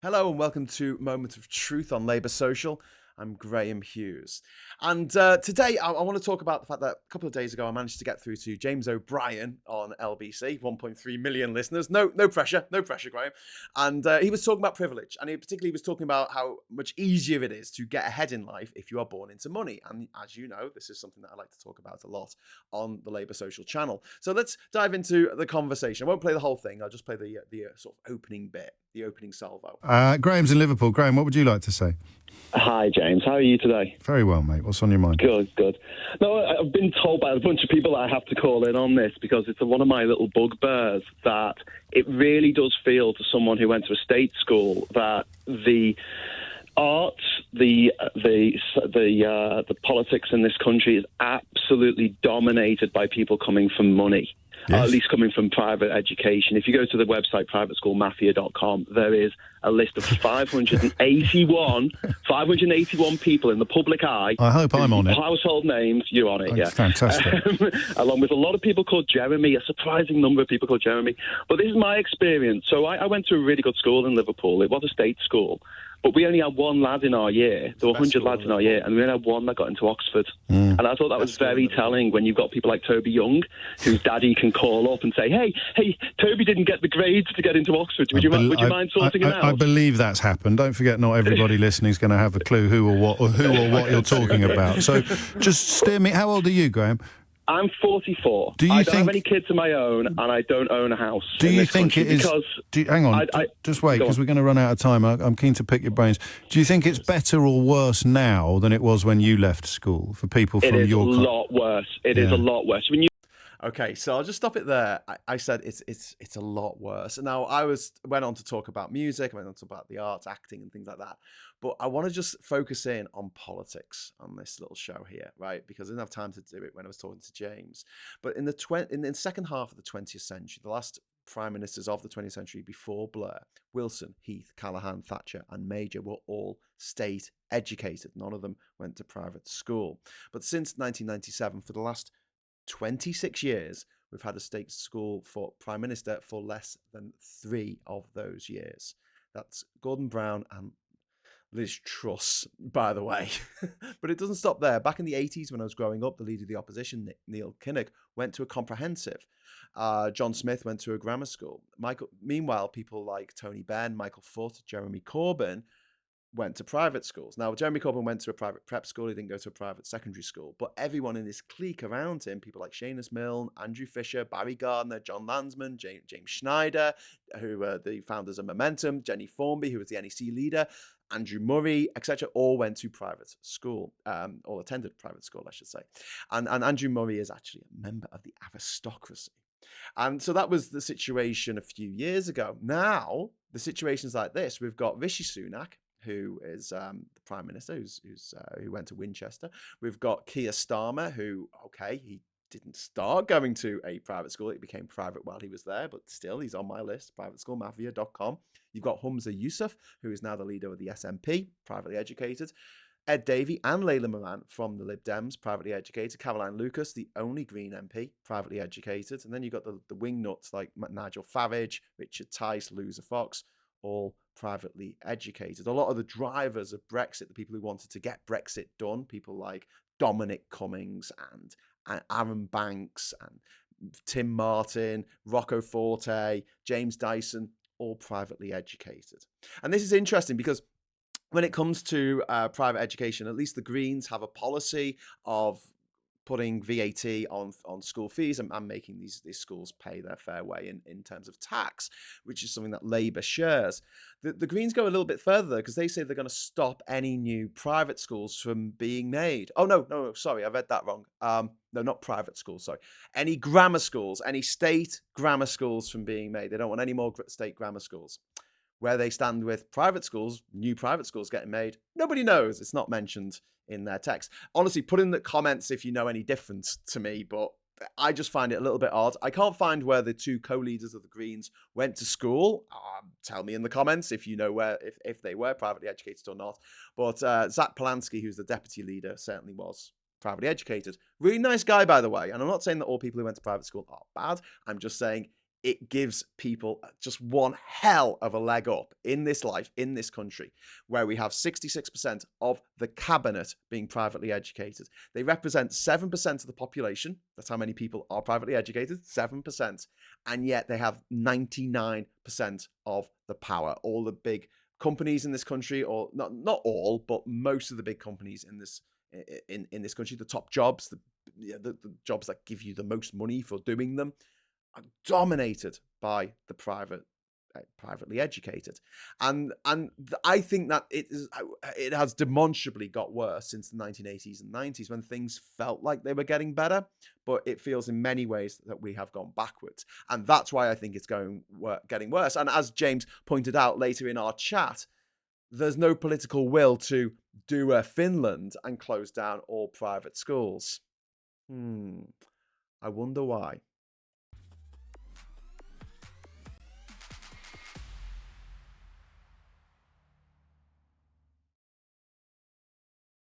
Hello and welcome to Moment of Truth on Labour Social. I'm Graham Hughes. And today I want to talk about the fact that a couple of days ago I managed to get through to James O'Brien on LBC, 1.3 million listeners. No pressure, Graham. And he was talking about privilege, and he particularly was talking about how much easier it is to get ahead in life if you are born into money. And as you know, this is something that I like to talk about a lot on the Labour Social channel. So let's dive into the conversation. I won't play the whole thing. I'll just play the sort of opening bit, the opening salvo. Graham's in Liverpool. Graham, what would you like to say? Hi, James. How are you today? Very well, mate. What's on your mind? Good. No, I've been told by a bunch of people that I have to call in on this because it's one of my little bugbears that it really does feel to someone who went to a state school that the arts, the politics in this country is absolutely dominated by people coming from money. Yes. Or at least coming from private education. If you go to the website privateschoolmafia.com, there is a list of 581 people in the public eye. I hope I'm on it. Household names, you're on it, yeah. Fantastic. Along with a lot of people called Jeremy, a surprising number of people called Jeremy. But this is my experience. So I went to a really good school in Liverpool. It was a state school. But we only had one lad in our year. There were 100 lads in our year, and we only had one that got into Oxford. And I thought that was very telling when you've got people like Toby Young, whose daddy can call up and say, hey, Toby didn't get the grades to get into Oxford. Would you mind sorting him out? I believe that's happened. Don't forget, not everybody listening is going to have a clue who or what you're talking about. So just steer me. How old are you, Graham? I'm 44. I don't have any kids of my own, and I don't own a house. Do you think it is? Hang on, just wait, because we're going to run out of time. I'm keen to pick your brains. Do you think it's better or worse now than it was when you left school for people from your? It is a lot worse. It is a lot worse. Okay, so I'll just stop it there. I said it's a lot worse. Now went on to talk about music, I went on to talk about the arts, acting, and things like that. But I want to just focus in on politics on this little show here, right? Because I didn't have time to do it when I was talking to James. But in the second half of the 20th century, the last prime ministers of the 20th century before Blair, Wilson, Heath, Callaghan, Thatcher, and Major were all state educated. None of them went to private school. But since 1997, for the last 26 years, we've had a state school for Prime Minister for less than 3 of those years. That's Gordon Brown and Liz Truss, by the way. But it doesn't stop there. Back in the 80s, when I was growing up, the leader of the opposition, Neil Kinnock, went to a comprehensive. John Smith went to a grammar school. Meanwhile, people like Tony Benn, Michael Foot, Jeremy Corbyn went to private schools. Now, Jeremy Corbyn went to a private prep school. He didn't go to a private secondary school. But everyone in this clique around him, people like Seamus Milne, Andrew Fisher, Barry Gardner, John Landsman, James Schneider, who were the founders of Momentum, Jenny Formby, who was the NEC leader, Andrew Murray, etc., all went to private school, all attended private school, I should say. And Andrew Murray is actually a member of the aristocracy. And so that was the situation a few years ago. Now, the situation's like this. We've got Rishi Sunak, who is the Prime Minister, who went to Winchester. We've got Keir Starmer, who, he didn't start going to a private school. It became private while he was there, but still, he's on my list, privateschoolmafia.com. You've got Humza Yousaf, who is now the leader of the SNP, privately educated. Ed Davey and Layla Moran from the Lib Dems, privately educated. Caroline Lucas, the only Green MP, privately educated. And then you've got the wing nuts like Nigel Farage, Richard Tice, Louisa Fox, all privately educated. A lot of the drivers of Brexit, the people who wanted to get Brexit done, people like Dominic Cummings and Aaron Banks and Tim Martin, Rocco Forte, James Dyson, all privately educated. And this is interesting because when it comes to private education, at least the Greens have a policy of putting VAT on school fees and making these schools pay their fair way in terms of tax, which is something that Labour shares. The Greens go a little bit further because they say they're going to stop any new private schools from being made. Oh, no, sorry, I read that wrong. No, not private schools, sorry. Any grammar schools, any state grammar schools from being made. They don't want any more state grammar schools. Where they stand with private schools, new private schools getting made, nobody knows. It's not mentioned in their text. Honestly, put in the comments if you know any difference to me, but I just find it a little bit odd. I can't find where the two co-leaders of the Greens went to school. Tell me in the comments if you know where, if they were privately educated or not. But Zach Polanski, who's the deputy leader, certainly was privately educated. Really nice guy, by the way. And I'm not saying that all people who went to private school are bad. I'm just saying it gives people just one hell of a leg up in this life, in this country, where we have 66% of the cabinet being privately educated. They represent 7% of the population. That's how many people are privately educated, 7%. And yet they have 99% of the power. All the big companies in this country, or not all, but most of the big companies in this country, the top jobs, the jobs that give you the most money for doing them, are dominated by the privately educated, and I think that it has demonstrably got worse since the 1980s and 90s, when things felt like they were getting better, but it feels in many ways that we have gone backwards, and that's why I think it's getting worse. And as James pointed out later in our chat, there's no political will to do a Finland and close down all private schools. I wonder why.